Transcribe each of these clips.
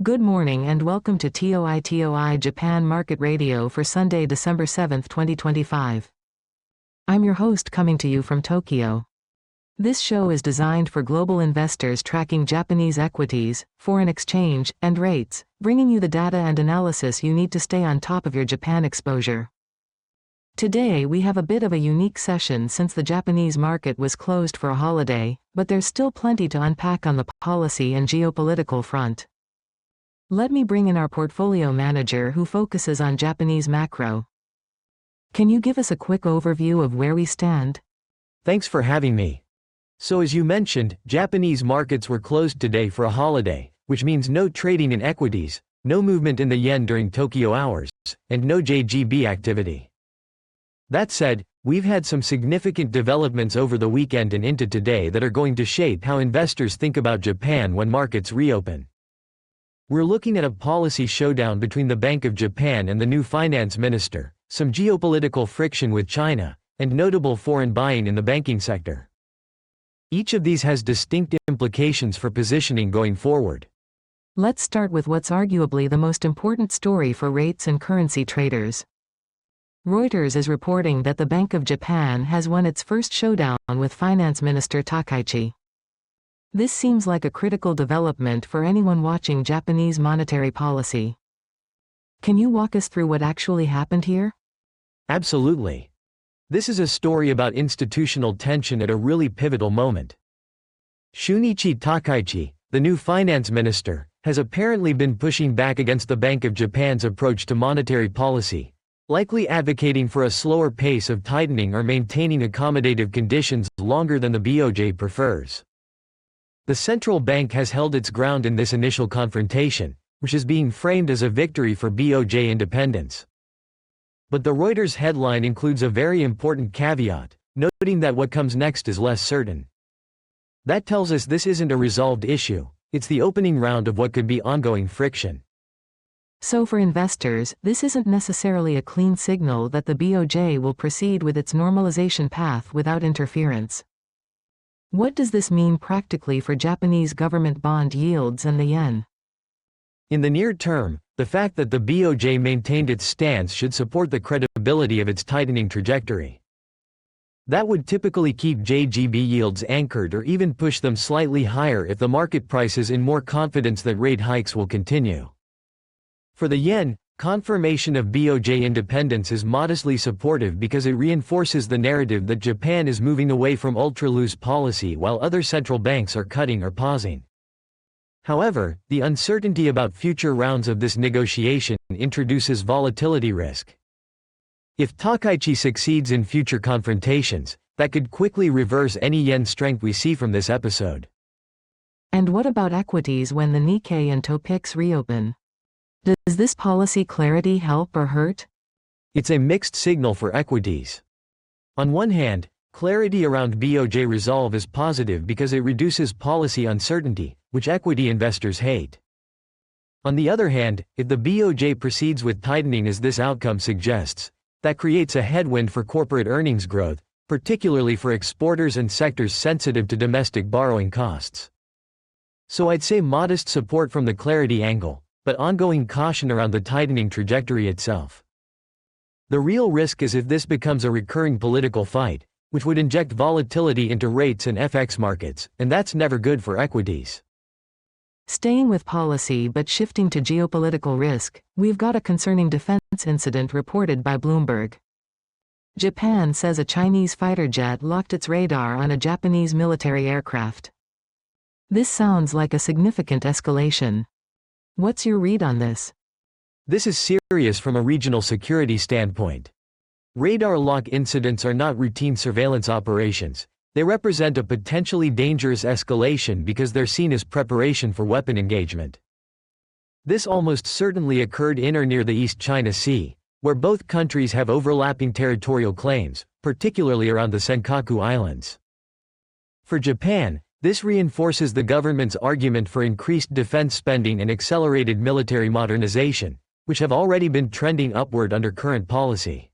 Good morning and welcome to TOI Japan Market Radio for Sunday, December 7, 2025. I'm your host coming to you from Tokyo. This show is designed for global investors tracking Japanese equities, foreign exchange, and rates, bringing you the data and analysis you need to stay on top of your Japan exposure. Today we have a bit of a unique session since the Japanese market was closed for a holiday, but there's still plenty to unpack on the policy and geopolitical front. Let me bring in our portfolio manager who focuses on Japanese macro. Can you give us a quick overview of where we stand? Thanks for having me. So as you mentioned, Japanese markets were closed today for a holiday, which means no trading in equities, no movement in the yen during Tokyo hours, and no JGB activity. That said, we've had some significant developments over the weekend and into today that are going to shape how investors think about Japan when markets reopen. We're looking at a policy showdown between the Bank of Japan and the new Finance Minister, some geopolitical friction with China, and notable foreign buying in the banking sector. Each of these has distinct implications for positioning going forward. Let's start with what's arguably the most important story for rates and currency traders. Reuters is reporting that the Bank of Japan has won its first showdown with Finance Minister Takaichi. This seems like a critical development for anyone watching Japanese monetary policy. Can you walk us through what actually happened here? Absolutely. This is a story about institutional tension at a really pivotal moment. Shunichi Takaichi, the new finance minister, has apparently been pushing back against the Bank of Japan's approach to monetary policy, likely advocating for a slower pace of tightening or maintaining accommodative conditions longer than the BOJ prefers. The central bank has held its ground in this initial confrontation, which is being framed as a victory for BOJ independence. But the Reuters headline includes a very important caveat, noting that what comes next is less certain. That tells us this isn't a resolved issue, it's the opening round of what could be ongoing friction. So for investors, this isn't necessarily a clean signal that the BOJ will proceed with its normalization path without interference. What does this mean practically for Japanese government bond yields and the yen? In the near term, the fact that the BOJ maintained its stance should support the credibility of its tightening trajectory. That would typically keep JGB yields anchored or even push them slightly higher if the market prices in more confidence that rate hikes will continue. For the yen, confirmation of BOJ independence is modestly supportive because it reinforces the narrative that Japan is moving away from ultra-loose policy while other central banks are cutting or pausing. However, the uncertainty about future rounds of this negotiation introduces volatility risk. If Takaichi succeeds in future confrontations, that could quickly reverse any yen strength we see from this episode. And what about equities when the Nikkei and TOPIX reopen? Does this policy clarity help or hurt? It's a mixed signal for equities. On one hand, clarity around BOJ resolve is positive because it reduces policy uncertainty, which equity investors hate. On the other hand, if the BOJ proceeds with tightening as this outcome suggests, that creates a headwind for corporate earnings growth, particularly for exporters and sectors sensitive to domestic borrowing costs. So I'd say modest support from the clarity angle, but ongoing caution around the tightening trajectory itself. The real risk is if this becomes a recurring political fight, which would inject volatility into rates and FX markets, and that's never good for equities. Staying with policy but shifting to geopolitical risk, we've got a concerning defense incident reported by Bloomberg. Japan says a Chinese fighter jet locked its radar on a Japanese military aircraft. This sounds like a significant escalation. What's your read on this? This is serious from a regional security standpoint. Radar lock incidents are not routine surveillance operations. They represent a potentially dangerous escalation because they're seen as preparation for weapon engagement. This almost certainly occurred in or near the East China Sea, where both countries have overlapping territorial claims, particularly around the Senkaku Islands. For Japan, this reinforces the government's argument for increased defense spending and accelerated military modernization, which have already been trending upward under current policy.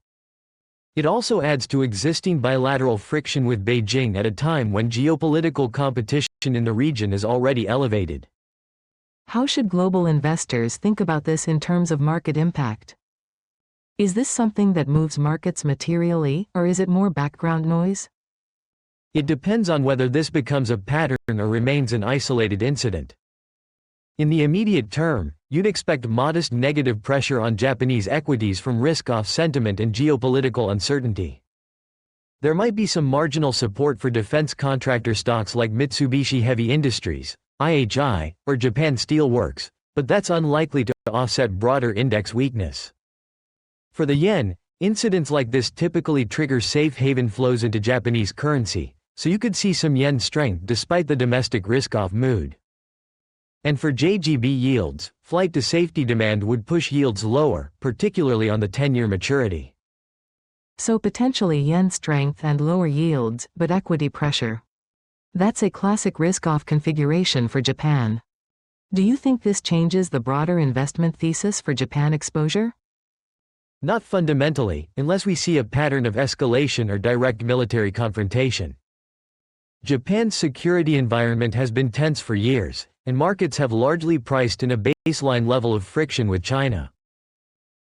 It also adds to existing bilateral friction with Beijing at a time when geopolitical competition in the region is already elevated. How should global investors think about this in terms of market impact? Is this something that moves markets materially, or is it more background noise? It depends on whether this becomes a pattern or remains an isolated incident. In the immediate term, you'd expect modest negative pressure on Japanese equities from risk-off sentiment and geopolitical uncertainty. There might be some marginal support for defense contractor stocks like Mitsubishi Heavy Industries, IHI, or Japan Steel Works, but that's unlikely to offset broader index weakness. For the yen, incidents like this typically trigger safe haven flows into Japanese currency, so you could see some yen strength despite the domestic risk-off mood. And for JGB yields, flight to safety demand would push yields lower, particularly on the 10-year maturity. So potentially yen strength and lower yields, but equity pressure. That's a classic risk-off configuration for Japan. Do you think this changes the broader investment thesis for Japan exposure? Not fundamentally, unless we see a pattern of escalation or direct military confrontation. Japan's security environment has been tense for years, and markets have largely priced in a baseline level of friction with China.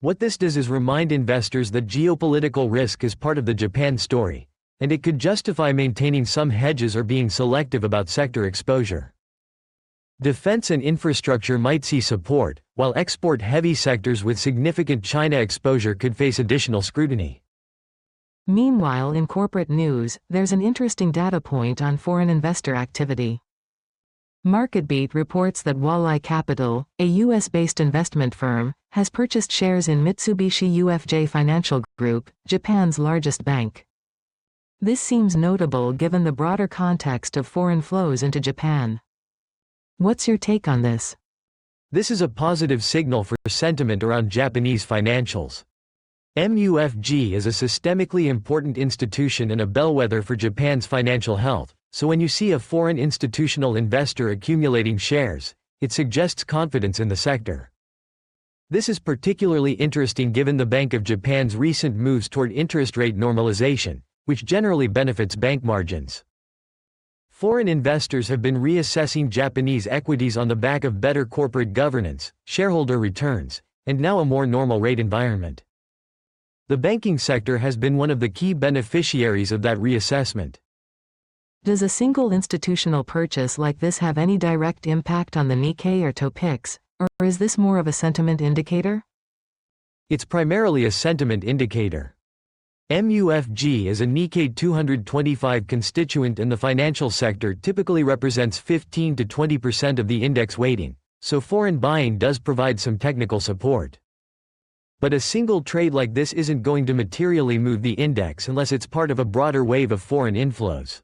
What this does is remind investors that geopolitical risk is part of the Japan story, and it could justify maintaining some hedges or being selective about sector exposure. Defense and infrastructure might see support, while export-heavy sectors with significant China exposure could face additional scrutiny. Meanwhile, in corporate news, there's an interesting data point on foreign investor activity. MarketBeat reports that Walleye Capital, a US-based investment firm, has purchased shares in Mitsubishi UFJ Financial Group, Japan's largest bank. This seems notable given the broader context of foreign flows into Japan. What's your take on this? This is a positive signal for sentiment around Japanese financials. MUFG is a systemically important institution and a bellwether for Japan's financial health, so when you see a foreign institutional investor accumulating shares, it suggests confidence in the sector. This is particularly interesting given the Bank of Japan's recent moves toward interest rate normalization, which generally benefits bank margins. Foreign investors have been reassessing Japanese equities on the back of better corporate governance, shareholder returns, and now a more normal rate environment. The banking sector has been one of the key beneficiaries of that reassessment. Does a single institutional purchase like this have any direct impact on the Nikkei or TOPIX, or is this more of a sentiment indicator? It's primarily a sentiment indicator. MUFG is a Nikkei 225 constituent and the financial sector typically represents 15 to 20% of the index weighting, so foreign buying does provide some technical support. But a single trade like this isn't going to materially move the index unless it's part of a broader wave of foreign inflows.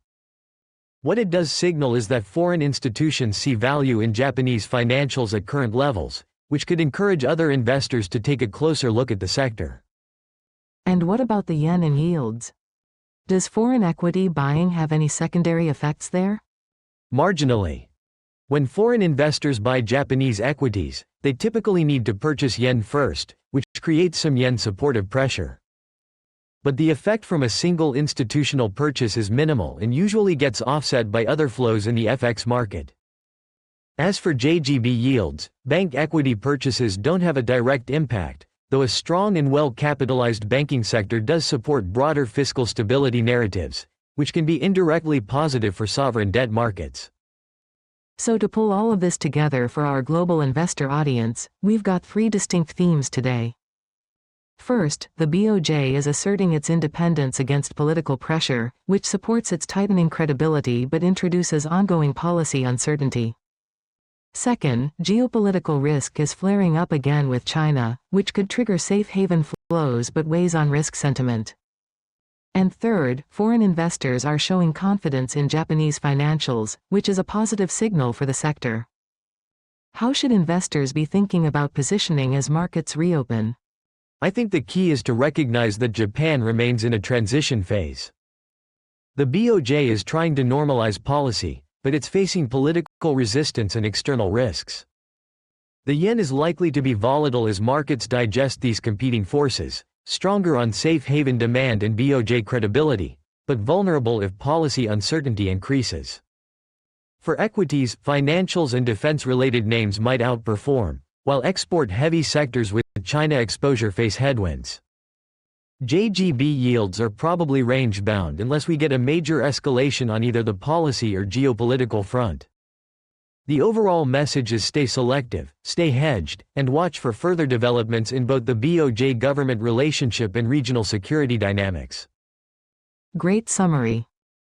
What it does signal is that foreign institutions see value in Japanese financials at current levels, which could encourage other investors to take a closer look at the sector. And what about the yen and yields? Does foreign equity buying have any secondary effects there? Marginally. When foreign investors buy Japanese equities, they typically need to purchase yen first, which creates some yen supportive pressure. But the effect from a single institutional purchase is minimal and usually gets offset by other flows in the FX market. As for JGB yields, bank equity purchases don't have a direct impact, though a strong and well-capitalized banking sector does support broader fiscal stability narratives, which can be indirectly positive for sovereign debt markets. So to pull all of this together for our global investor audience, we've got three distinct themes today. First, the BOJ is asserting its independence against political pressure, which supports its tightening credibility but introduces ongoing policy uncertainty. Second, geopolitical risk is flaring up again with China, which could trigger safe haven flows but weighs on risk sentiment. And third, foreign investors are showing confidence in Japanese financials, which is a positive signal for the sector. How should investors be thinking about positioning as markets reopen? I think the key is to recognize that Japan remains in a transition phase. The BOJ is trying to normalize policy, but it's facing political resistance and external risks. The yen is likely to be volatile as markets digest these competing forces, stronger on safe haven demand and BOJ credibility, but vulnerable if policy uncertainty increases. For equities, financials and defense-related names might outperform, while export-heavy sectors with China exposure face headwinds. JGB yields are probably range-bound unless we get a major escalation on either the policy or geopolitical front. The overall message is stay selective, stay hedged, and watch for further developments in both the BOJ government relationship and regional security dynamics. Great summary.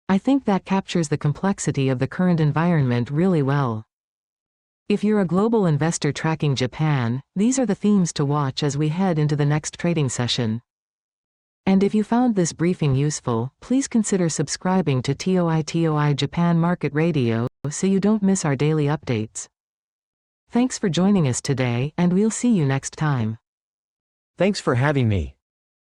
I think that captures the complexity of the current environment really well. If you're a global investor tracking Japan, these are the themes to watch as we head into the next trading session. And if you found this briefing useful, please consider subscribing to TOPIX Japan Market Radio so you don't miss our daily updates. Thanks for joining us today, and we'll see you next time. Thanks for having me.